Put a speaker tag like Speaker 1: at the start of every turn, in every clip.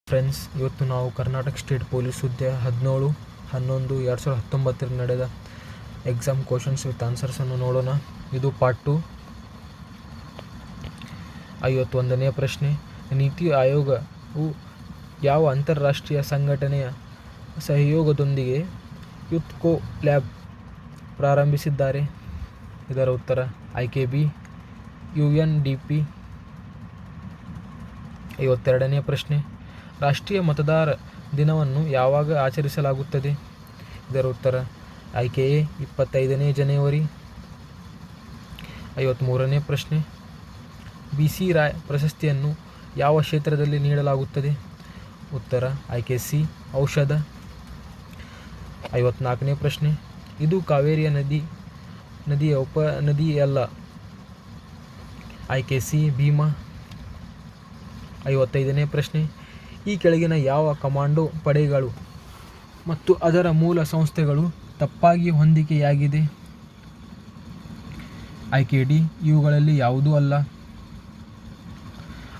Speaker 1: Friends, ಇವತ್ತು ನಾವು Karnataka state police ಹುದ್ದೆ 17/11/2019 ನಡೆದ ಎಕ್ಸಾಮ್ ಕ್ವಶನ್ಸ್ ವಿತ್ ಆನ್ಸರ್ಸ್ ಅನ್ನು ನೋಡೋಣ. ಇದು ಪಾರ್ಟ್ 2. 51ನೇ ಪ್ರಶ್ನೆ. ನೀತಿ ಆಯೋಗವು ಯಾವ ಅಂತಾರಾಷ್ಟ್ರೀಯ ಸಂಘಟನೆಯ ಸಹಯೋಗದೊಂದಿಗೆ ಯೂತ್ಕೋ ಲ್ಯಾಬ್ ಪ್ರಾರಂಭಿಸಿದ್ದಾರೆ? ಇದರ ಉತ್ತರ ಆಯ್ಕೆ ಬಿ, UNDP. 52ನೇ ಪ್ರಶ್ನೆ. ರಾಷ್ಟ್ರೀಯ ಮತದಾರ ದಿನವನ್ನು ಯಾವಾಗ ಆಚರಿಸಲಾಗುತ್ತದೆ? ಇದರ ಉತ್ತರ ಆಯ್ಕೆ ಎ, 25ನೇ ಜನವರಿ. 53ನೇ ಪ್ರಶ್ನೆ. BC ರಾಯ್ ಪ್ರಶಸ್ತಿಯನ್ನು ಯಾವ ಕ್ಷೇತ್ರದಲ್ಲಿ ನೀಡಲಾಗುತ್ತದೆ? ಉತ್ತರ ಆಯ್ಕೆ ಸಿ, ಔಷಧ. 54ನೇ ಪ್ರಶ್ನೆ. ಇದು ಕಾವೇರಿಯ ನದಿಯ ಉಪನದಿಯಲ್ಲ. ಆಯ್ಕೆ ಸಿ, ಭೀಮಾ. 55ನೇ ಪ್ರಶ್ನೆ. ಈ ಕೆಳಗಿನ ಯಾವ ಕಮಾಂಡೋ ಪಡೆಗಳು ಮತ್ತು ಅದರ ಮೂಲ ಸಂಸ್ಥೆಗಳು ತಪ್ಪಾಗಿ ಹೊಂದಿಕೆಯಾಗಿದೆ? ಆಯ್ಕೆ ಡಿ, ಇವುಗಳಲ್ಲಿ ಯಾವುದೂ ಅಲ್ಲ.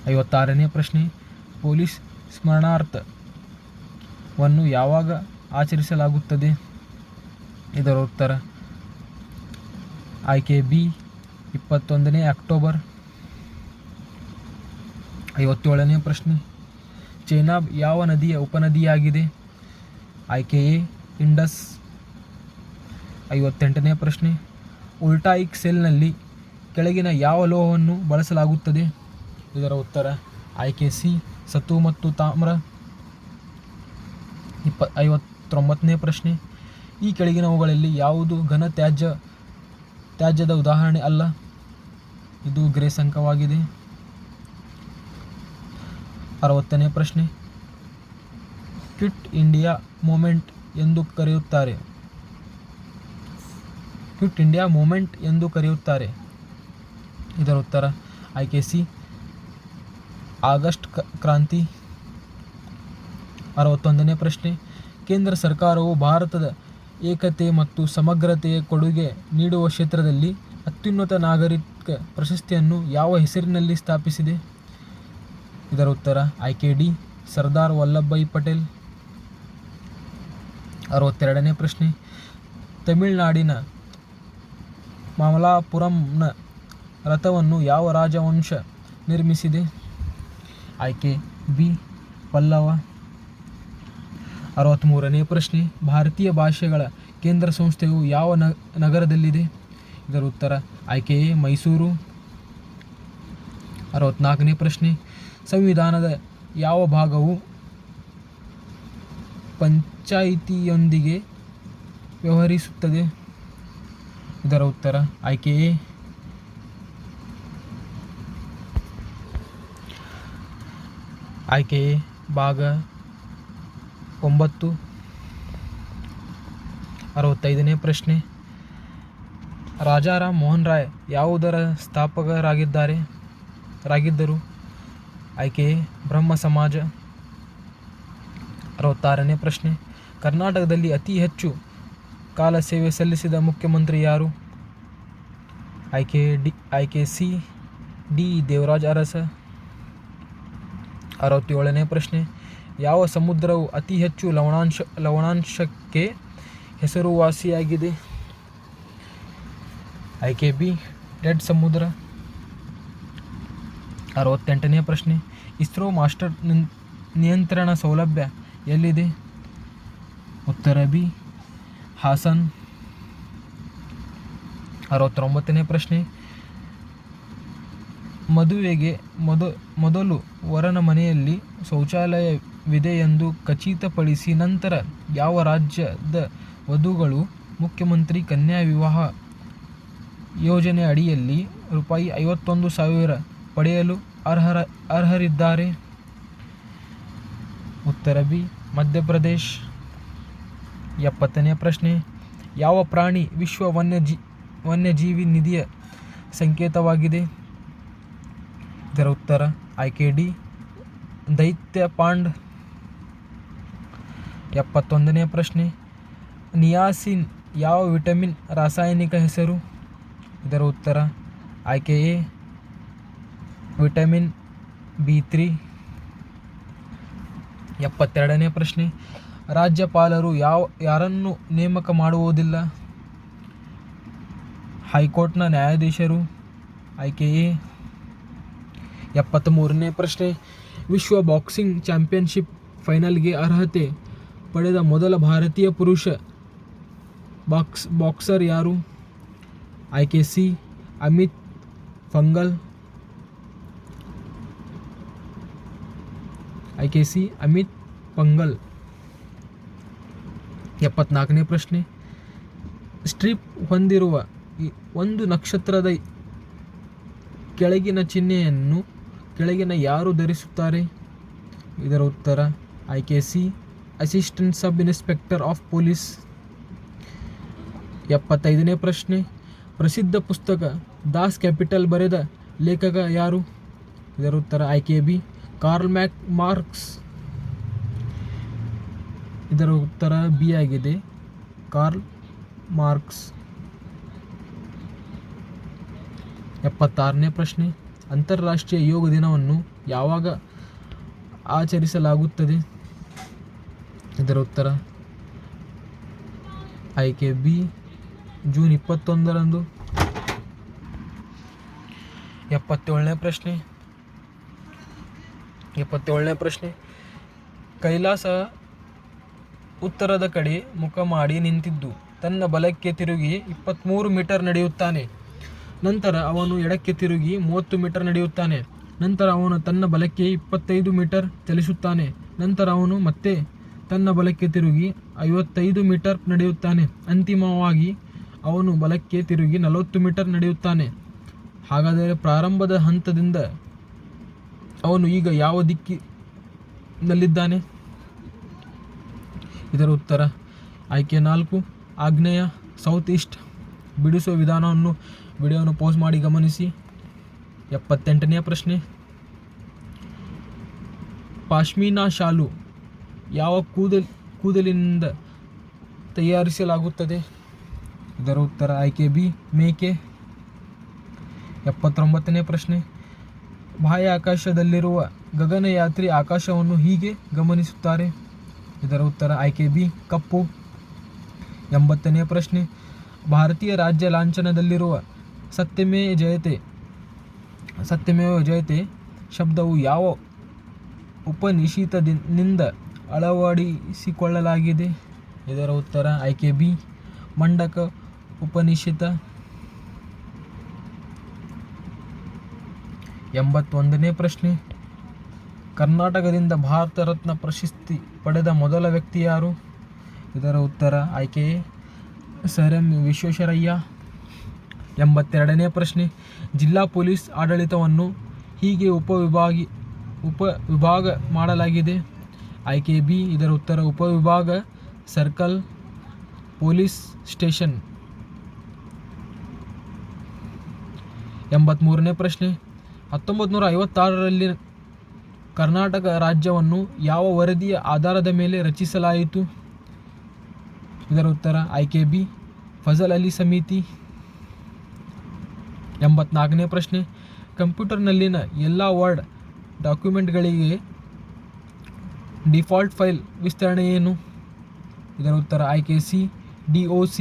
Speaker 1: 56ನೇ ಪ್ರಶ್ನೆ. ಪೊಲೀಸ್ ಸ್ಮರಣಾರ್ಥವನ್ನು ಯಾವಾಗ ಆಚರಿಸಲಾಗುತ್ತದೆ? ಇದರ ಉತ್ತರ ಆಯ್ಕೆ ಬಿ, 21ನೇ ಅಕ್ಟೋಬರ್. 57ನೇ ಪ್ರಶ್ನೆ. ಚೇನಾಬ್ ಯಾವ ನದಿಯ ಉಪನದಿಯಾಗಿದೆ? ಆಯ್ಕೆ ಎ, ಇಂಡಸ್. 58ನೇ ಪ್ರಶ್ನೆ. ವೋಲ್ಟಾಯಿಕ್ ಸೆಲ್ನಲ್ಲಿ ಕೆಳಗಿನ ಯಾವ ಲೋಹವನ್ನು ಬಳಸಲಾಗುತ್ತದೆ? ಇದರ ಉತ್ತರ ಆಯ್ಕೆ ಸಿ, ಸತು ಮತ್ತು ತಾಮ್ರ. 59ನೇ ಪ್ರಶ್ನೆ. ಈ ಕೆಳಗಿನವುಗಳಲ್ಲಿ ಯಾವುದು ಘನ ತ್ಯಾಜ್ಯದ ಉದಾಹರಣೆ ಅಲ್ಲ? ಇದು ಗ್ರೇಸ್ ಅಂಕವಾಗಿದೆ. 60ನೇ ಪ್ರಶ್ನೆ. ಕ್ವಿಟ್ ಇಂಡಿಯಾ ಮೂವ್ಮೆಂಟ್ ಎಂದು ಕರೆಯುತ್ತಾರೆ. ಇದರ ಉತ್ತರ ಆಯ್ಕೆ ಸಿ, ಆಗಸ್ಟ್ ಕ್ರಾಂತಿ. 61ನೇ ಪ್ರಶ್ನೆ. ಕೇಂದ್ರ ಸರ್ಕಾರವು ಭಾರತದ ಏಕತೆ ಮತ್ತು ಸಮಗ್ರತೆಯ ಕೊಡುಗೆ ನೀಡುವ ಕ್ಷೇತ್ರದಲ್ಲಿ ಅತ್ಯುನ್ನತ ನಾಗರಿಕ ಪ್ರಶಸ್ತಿಯನ್ನು ಯಾವ ಹೆಸರಿನಲ್ಲಿ ಸ್ಥಾಪಿಸಿದೆ? ಇದರ ಉತ್ತರ ಆಯ್ಕೆ ಡಿ, ಸರ್ದಾರ್ ವಲ್ಲಭಭಾಯಿ ಪಟೇಲ್. 62ನೇ ಪ್ರಶ್ನೆ. ತಮಿಳುನಾಡಿನ ಮಾಮಲಾಪುರಂನ ರಥವನ್ನು ಯಾವ ರಾಜವಂಶ ನಿರ್ಮಿಸಿದೆ? ಆಯ್ಕೆ ಬಿ, ಪಲ್ಲವ. 63ನೇ ಪ್ರಶ್ನೆ. ಭಾರತೀಯ ಭಾಷೆಗಳ ಕೇಂದ್ರ ಸಂಸ್ಥೆಯು ಯಾವ ನಗರದಲ್ಲಿದೆ? ಇದರ ಉತ್ತರ ಆಯ್ಕೆ ಎ, ಮೈಸೂರು. 64ನೇ ಪ್ರಶ್ನೆ. ಸಂವಿಧಾನದ ಯಾವ ಭಾಗವು ಪಂಚಾಯಿತಿಯೊಂದಿಗೆ ವ್ಯವಹರಿಸುತ್ತದೆ? ಇದರ ಉತ್ತರ ಆಯ್ಕೆ ಎ, ಭಾಗ 9. 65ನೇ ಪ್ರಶ್ನೆ. ರಾಜಾರಾಮ್ ಮೋಹನ್ ರಾಯ್ ಯಾವುದರ ಸ್ಥಾಪಕರಾಗಿದ್ದರು? ಆಯ್ಕೆ ಎ, ಬ್ರಹ್ಮ ಸಮಾಜ. 66ನೇ ಪ್ರಶ್ನೆ. ಕರ್ನಾಟಕದಲ್ಲಿ ಅತಿ ಹೆಚ್ಚು ಕಾಲ ಸೇವೆ ಸಲ್ಲಿಸಿದ ಮುಖ್ಯಮಂತ್ರಿ ಯಾರು? ಆಯ್ಕೆ ಸಿ, ಡಿ, ದೇವರಾಜ ಅರಸ. 67ನೇ ಪ್ರಶ್ನೆ. ಯಾವ ಸಮುದ್ರವು ಅತಿ ಹೆಚ್ಚು ಲವಣಾಂಶಕ್ಕೆ ಹೆಸರುವಾಸಿಯಾಗಿದೆ? ಆಯ್ಕೆ ಬಿ, ಡೆಡ್ ಸಮುದ್ರ. 68ನೇ ಪ್ರಶ್ನೆ. ಇಸ್ರೋ ಮಾಸ್ಟರ್ ನಿಯಂತ್ರಣ ಸೌಲಭ್ಯ ಎಲ್ಲಿದೆ? ಉತ್ತರ ಬಿ, ಹಾಸನ್. 69ನೇ ಪ್ರಶ್ನೆ. ಮದುವೆಗೆ ಮೊದಲು ವರನ ಮನೆಯಲ್ಲಿ ಶೌಚಾಲಯವಿದೆ ಎಂದು ಖಚಿತಪಡಿಸಿ ನಂತರ ಯಾವ ರಾಜ್ಯದ ವಧುಗಳು ಮುಖ್ಯಮಂತ್ರಿ ಕನ್ಯಾ ವಿವಾಹ ಯೋಜನೆ ಅಡಿಯಲ್ಲಿ ₹51,000 ಪಡೆಯಲು ಅರ್ಹರಿದ್ದಾರೆ? ಉತ್ತರ ಬಿ, ಮಧ್ಯಪ್ರದೇಶ್. 70ನೇ ಪ್ರಶ್ನೆ. ಯಾವ ಪ್ರಾಣಿ ವಿಶ್ವ ವನ್ಯಜೀವಿ ನಿಧಿಯ ಸಂಕೇತವಾಗಿದೆ? ಇದರ ಉತ್ತರ ಆಯ್ಕೆ ಡಿ, ದೈತ್ಯ ಪಾಂಡ್. 71ನೇ ಪ್ರಶ್ನೆ. ನಿಯಾಸಿನ್ ಯಾವ ವಿಟಮಿನ್ ರಾಸಾಯನಿಕ ಹೆಸರು? ಇದರ ಉತ್ತರ ಆಯ್ಕೆ ಎ, ವಿಟಮಿನ್ B3. 72ನೇ ಪ್ರಶ್ನೆ, ರಾಜ್ಯಪಾಲರು ಯಾರನ್ನು ನೇಮಕ ಮಾಡುವುದಿಲ್ಲ? ಹೈಕೋರ್ಟ್ನ ನ್ಯಾಯಾಧೀಶರು. ಆಯ್ಕೆ ಎ. 73ನೇ ಪ್ರಶ್ನೆ, ವಿಶ್ವ ಬಾಕ್ಸಿಂಗ್ ಚಾಂಪಿಯನ್ಶಿಪ್ ಫೈನಲ್ಗೆ ಅರ್ಹತೆ ಪಡೆದ ಮೊದಲ ಭಾರತೀಯ ಪುರುಷ ಬಾಕ್ಸರ್ ಯಾರು? ಆಯ್ಕೆ ಸಿ. ಅಮಿತ್ ಪಂಘಲ್. ಆಯ್ಕೆ ಸಿ. ಅಮಿತ್ ಪಂಘಲ್. 74ನೇ ಪ್ರಶ್ನೆ, ಸ್ಟ್ರಿಪ್ ಹೊಂದಿರುವ ಒಂದು ನಕ್ಷತ್ರದ ಕೆಳಗಿನ ಚಿಹ್ನೆಯನ್ನು ಕೆಳಗಿನ ಯಾರು ಧರಿಸುತ್ತಾರೆ? ಇದರ ಉತ್ತರ ಆಯ್ಕೆ C. Assistant sub inspector of police. 75ನೇ ಪ್ರಶ್ನೆ, ಪ್ರಸಿದ್ಧ ಪುಸ್ತಕ ದಾಸ್ ಕ್ಯಾಪಿಟಲ್ ಬರೆದ ಲೇಖಕ ಯಾರು? ಇದರ ಉತ್ತರ ಆಯ್ಕೆ ಬಿ. Karl marks. ಇದರ ಉತ್ತರ ಬಿ ಆಗಿದೆ, ಕಾರ್ಲ್ ಮಾರ್ಕ್ಸ್. 76ನೇ ಪ್ರಶ್ನೆ, ಅಂತಾರಾಷ್ಟ್ರೀಯ ಯೋಗ ದಿನವನ್ನು ಯಾವಾಗ ಆಚರಿಸಲಾಗುತ್ತದೆ? ಇದರ ಉತ್ತರ ಆಯ್ಕೆ ಬಿ. ಜೂನ್ 21ರಂದು. 77ನೇ ಪ್ರಶ್ನೆ, ಕೈಲಾಸ ಉತ್ತರದ ಕಡೆ ಮುಖ ಮಾಡಿ ನಿಂತಿದ್ದು ತನ್ನ ಬಲಕ್ಕೆ ತಿರುಗಿ 23 ಮೀಟರ್ ನಡೆಯುತ್ತಾನೆ. ನಂತರ ಅವನು ಎಡಕ್ಕೆ ತಿರುಗಿ 30 ಮೀಟರ್ ನಡೆಯುತ್ತಾನೆ. ನಂತರ ಅವನು ತನ್ನ ಬಲಕ್ಕೆ 25 ಮೀಟರ್ ಚಲಿಸುತ್ತಾನೆ. ನಂತರ ಅವನು ಮತ್ತೆ ತನ್ನ ಬಲಕ್ಕೆ ತಿರುಗಿ 55 ಮೀಟರ್ ನಡೆಯುತ್ತಾನೆ. ಅಂತಿಮವಾಗಿ ಅವನು ಬಲಕ್ಕೆ ತಿರುಗಿ 40 ಮೀಟರ್ ನಡೆಯುತ್ತಾನೆ. ಹಾಗಾದರೆ ಪ್ರಾರಂಭದ ಹಂತದಿಂದ ಅವನು ಈಗ ಯಾವ ದಿಕ್ಕಿನಲ್ಲಿದ್ದಾನೆ? ಇದರ ಉತ್ತರ ಆಯ್ಕೆ 4, ಆಗ್ನೇಯ, ಸೌತ್ ಈಸ್ಟ್. ಬಿಡಿಸುವ ವಿಡಿಯೋವನ್ನು ಪೋಸ್ ಮಾಡಿ ಗಮನಿಸಿ. 78ನೇ ಪ್ರಶ್ನೆ, ಪಾಶ್ಮಿನಾ ಶಾಲು ಯಾವ ಕೂದಲಿನಿಂದ ತಯಾರಿಸಲಾಗುತ್ತದೆ? ಇದರ ಉತ್ತರ ಆಯ್ಕೆ ಬಿ. ಮೇಕೆ. 79ನೇ ಪ್ರಶ್ನೆ, ಬಾಹ್ಯಾಕಾಶದಲ್ಲಿರುವ ಗಗನಯಾತ್ರಿ ಆಕಾಶವನ್ನು ಹೀಗೆ ಗಮನಿಸುತ್ತಾರೆ? ಇದರ ಉತ್ತರ ಆಯ್ಕೆ ಬಿ. ಕಪ್ಪು. 80ನೇ ಪ್ರಶ್ನೆ, ಭಾರತೀಯ ರಾಜ್ಯ ಲಾಂಛನದಲ್ಲಿರುವ ಸತ್ಯಮೇವ ಜಯತೆ ಶಬ್ದವು ಯಾವ ಉಪನಿಷತ್ತಿನಿಂದ ಅಳವಡಿಸಿಕೊಳ್ಳಲಾಗಿದೆ? ಇದರ ಉತ್ತರ ಆಯ್ಕೆ ಬಿ. ಮಂಡಕ ಉಪನಿಷತ್. 81ನೇ ಪ್ರಶ್ನೆ, ಕರ್ನಾಟಕದಿಂದ ಭಾರತ ರತ್ನ ಪ್ರಶಸ್ತಿ ಪಡೆದ ಮೊದಲ ವ್ಯಕ್ತಿ ಯಾರು? ಇದರ ಉತ್ತರ ಆಯ್ಕೆ ಸರ್ ಎಂ ವಿಶ್ವೇಶ್ವರಯ್ಯ. 82ನೇ ಪ್ರಶ್ನೆ, ಜಿಲ್ಲಾ ಪೊಲೀಸ್ ಆಡಳಿತವನ್ನು ಹೀಗೆ ಉಪವಿಭಾಗ ಮಾಡಲಾಗಿದೆ? ಆಯ್ಕೆ ಬಿ. ಇದರ ಉತ್ತರ ಉಪವಿಭಾಗ, ಸರ್ಕಲ್, ಪೊಲೀಸ್ ಸ್ಟೇಷನ್. 83ನೇ ಪ್ರಶ್ನೆ, 1956ರಲ್ಲಿ ಕರ್ನಾಟಕ ರಾಜ್ಯವನ್ನು ಯಾವ ವರದಿಯ ಆಧಾರದ ಮೇಲೆ ರಚಿಸಲಾಯಿತು? ಇದರ ಉತ್ತರ ಆಯ್ಕೆ ಬಿ. ಫಜಲ್ ಅಲಿ ಸಮಿತಿ. 84ನೇ ಪ್ರಶ್ನೆ, ಕಂಪ್ಯೂಟರ್ನಲ್ಲಿನ ಎಲ್ಲ ವರ್ಡ್ ಡಾಕ್ಯುಮೆಂಟ್ಗಳಿಗೆ ಡಿಫಾಲ್ಟ್ ಫೈಲ್ ವಿಸ್ತರಣೆ ಏನು? ಇದರ ಉತ್ತರ ಆಯ್ಕೆ ಸಿ. DOC.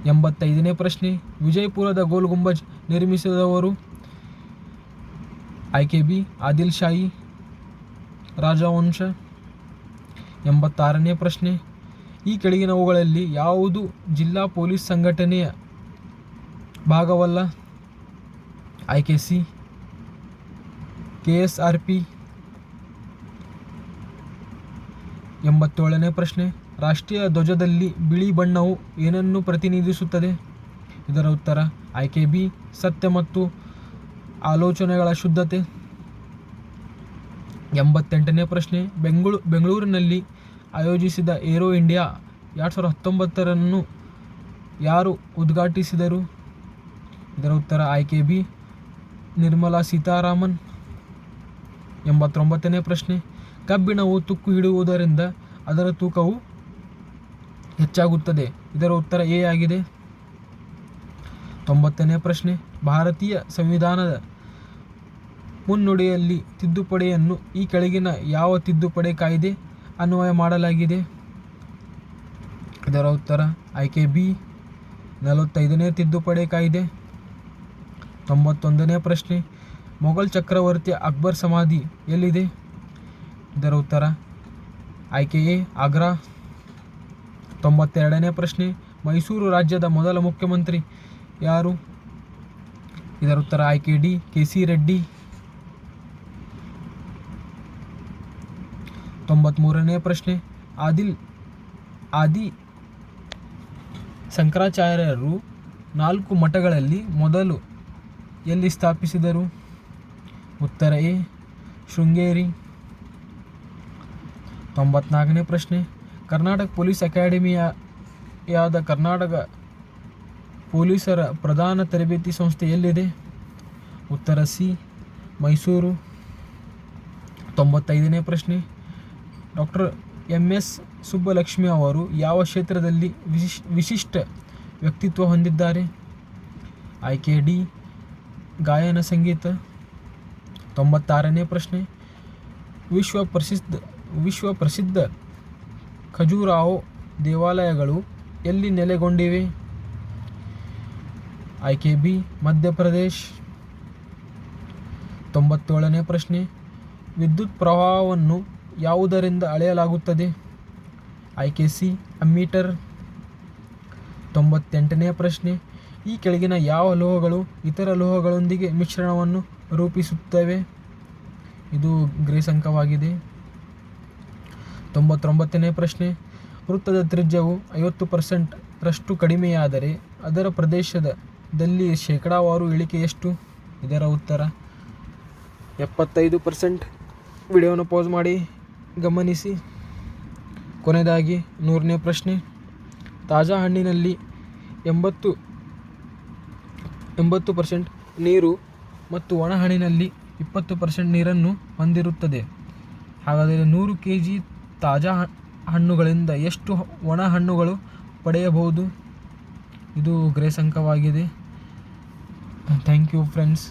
Speaker 1: 85ನೇ ಪ್ರಶ್ನೆ, ವಿಜಯಪುರದ ಗೋಲ್ ಗುಂಬಜ್ ನಿರ್ಮಿಸಿದವರು? ಆಯ್ಕೆ ಬಿ. ಆದಿಲ್ ಶಾಹಿ ರಾಜವಂಶ. 86ನೇ ಪ್ರಶ್ನೆ, ಈ ಕೆಳಗಿನವುಗಳಲ್ಲಿ ಯಾವುದು ಜಿಲ್ಲಾ ಪೊಲೀಸ್ ಸಂಘಟನೆಯ ಭಾಗವಲ್ಲ? ಆಯ್ಕೆ ಸಿ. KSRP. 87ನೇ ಪ್ರಶ್ನೆ, ರಾಷ್ಟ್ರೀಯ ಧ್ವಜದಲ್ಲಿ ಬಿಳಿ ಬಣ್ಣವು ಏನನ್ನು ಪ್ರತಿನಿಧಿಸುತ್ತದೆ? ಇದರ ಉತ್ತರ ಆಯ್ಕೆ ಬಿ. ಸತ್ಯ ಮತ್ತು ಆಲೋಚನೆಗಳ ಶುದ್ಧತೆ. 88ನೇ ಪ್ರಶ್ನೆ, ಬೆಂಗಳೂರಿನಲ್ಲಿ ಆಯೋಜಿಸಿದ ಏರೋ ಇಂಡಿಯಾ 2019 ಯಾರು ಉದ್ಘಾಟಿಸಿದರು? ಇದರ ಉತ್ತರ ಆಯ್ಕೆ ಬಿ. ನಿರ್ಮಲಾ ಸೀತಾರಾಮನ್. 89ನೇ ಪ್ರಶ್ನೆ, ಕಬ್ಬಿಣವು ತುಕ್ಕು ಹಿಡಿಯುವುದರಿಂದ ಅದರ ತೂಕವು ಹೆಚ್ಚಾಗುತ್ತದೆ. ಇದರ ಉತ್ತರ ಎ ಆಗಿದೆ. 90ನೇ ಪ್ರಶ್ನೆ, ಭಾರತೀಯ ಸಂವಿಧಾನದ ಮುನ್ನುಡಿಯಲ್ಲಿ ತಿದ್ದುಪಡಿಯನ್ನು ಈ ಕೆಳಗಿನ ಯಾವ ತಿದ್ದುಪಡಿ ಕಾಯ್ದೆ ಅನ್ವಯ ಮಾಡಲಾಗಿದೆ? ಇದರ ಉತ್ತರ ಆಯ್ಕೆ ಬಿ 45ನೇ ತಿದ್ದುಪಡಿ ಕಾಯ್ದೆ. 91ನೇ ಪ್ರಶ್ನೆ, ಮೊಘಲ್ ಚಕ್ರವರ್ತಿ ಅಕ್ಬರ್ ಸಮಾಧಿ ಎಲ್ಲಿದೆ? ಇದರ ಉತ್ತರ ಆಯ್ಕೆ ಎ ಆಗ್ರಾ. 92ನೇ ಪ್ರಶ್ನೆ, ಮೈಸೂರು ರಾಜ್ಯದ ಮೊದಲ ಮುಖ್ಯಮಂತ್ರಿ ಯಾರು? ಇದರ ಉತ್ತರ ಆಯ್ಕೆ ಡಿ KC ರೆಡ್ಡಿ. 93ನೇ ಪ್ರಶ್ನೆ, ಆದಿ ಶಂಕರಾಚಾರ್ಯರು 4 ಮಠಗಳಲ್ಲಿ ಮೊದಲು ಎಲ್ಲಿ ಸ್ಥಾಪಿಸಿದರು? ಉತ್ತರ ಎ ಶೃಂಗೇರಿ. 94ನೇ ಪ್ರಶ್ನೆ, ಕರ್ನಾಟಕ ಪೊಲೀಸ್ ಅಕಾಡೆಮಿಯಾದ ಕರ್ನಾಟಕ ಪೊಲೀಸರ ಪ್ರಧಾನ ತರಬೇತಿ ಸಂಸ್ಥೆ ಎಲ್ಲಿದೆ? ಉತ್ತರ ಸಿ ಮೈಸೂರು. 95ನೇ ಪ್ರಶ್ನೆ, ಡಾಕ್ಟರ್ MS ಸುಬ್ಬಲಕ್ಷ್ಮಿ ಅವರು ಯಾವ ಕ್ಷೇತ್ರದಲ್ಲಿ ವಿಶಿಷ್ಟ ವ್ಯಕ್ತಿತ್ವ ಹೊಂದಿದ್ದಾರೆ? ಆಯ್ಕೆ ಡಿ ಗಾಯನ ಸಂಗೀತ. 96ನೇ ಪ್ರಶ್ನೆ, ವಿಶ್ವ ಪ್ರಸಿದ್ಧ ಖಜುರಾಹೋ ದೇವಾಲಯಗಳು ಎಲ್ಲಿ ನೆಲೆಗೊಂಡಿವೆ? ಆಯ್ಕೆ ಬಿ ಮಧ್ಯಪ್ರದೇಶ್. 97ನೇ ಪ್ರಶ್ನೆ, ವಿದ್ಯುತ್ ಪ್ರವಾಹವನ್ನು ಯಾವುದರಿಂದ ಅಳೆಯಲಾಗುತ್ತದೆ? ಆಯ್ಕೆ ಸಿ ಅಮ್ಮೀಟರ್. 98ನೇ ಪ್ರಶ್ನೆ, ಈ ಕೆಳಗಿನ ಯಾವ ಲೋಹಗಳು ಇತರ ಲೋಹಗಳೊಂದಿಗೆ ಮಿಶ್ರಣವನ್ನು ರೂಪಿಸುತ್ತವೆ? ಇದು ಗ್ರೇಸ್ ಅಂಕವಾಗಿದೆ. 99ನೇ ಪ್ರಶ್ನೆ, ವೃತ್ತದ ತ್ರಿಜ್ಯವು 50% ರಷ್ಟು ಕಡಿಮೆಯಾದರೆ ಅದರ ಪ್ರದೇಶದಲ್ಲಿ ಶೇಕಡಾವಾರು ಇಳಿಕೆ ಎಷ್ಟು? ಇದರ ಉತ್ತರ 75%. ವಿಡಿಯೋನ ಪಾಸ್ ಮಾಡಿ ಗಮನಿಸಿ. ಕೊನೆಯದಾಗಿ 100ನೇ ಪ್ರಶ್ನೆ, ತಾಜಾ ಹಣ್ಣಿನಲ್ಲಿ 80% ನೀರು ಮತ್ತು ಒಣ ಹಣ್ಣಿನಲ್ಲಿ 20% ನೀರನ್ನು ಹೊಂದಿರುತ್ತದೆ. ಹಾಗಾದರೆ 100 kg ತಾಜಾ ಹಣ್ಣುಗಳಿಂದ ಎಷ್ಟು ಒಣ ಹಣ್ಣುಗಳು ಪಡೆಯಬಹುದು? ಇದು ಗ್ರೇಸ್ ಅಂಕವಾಗಿದೆ. Thank you friends.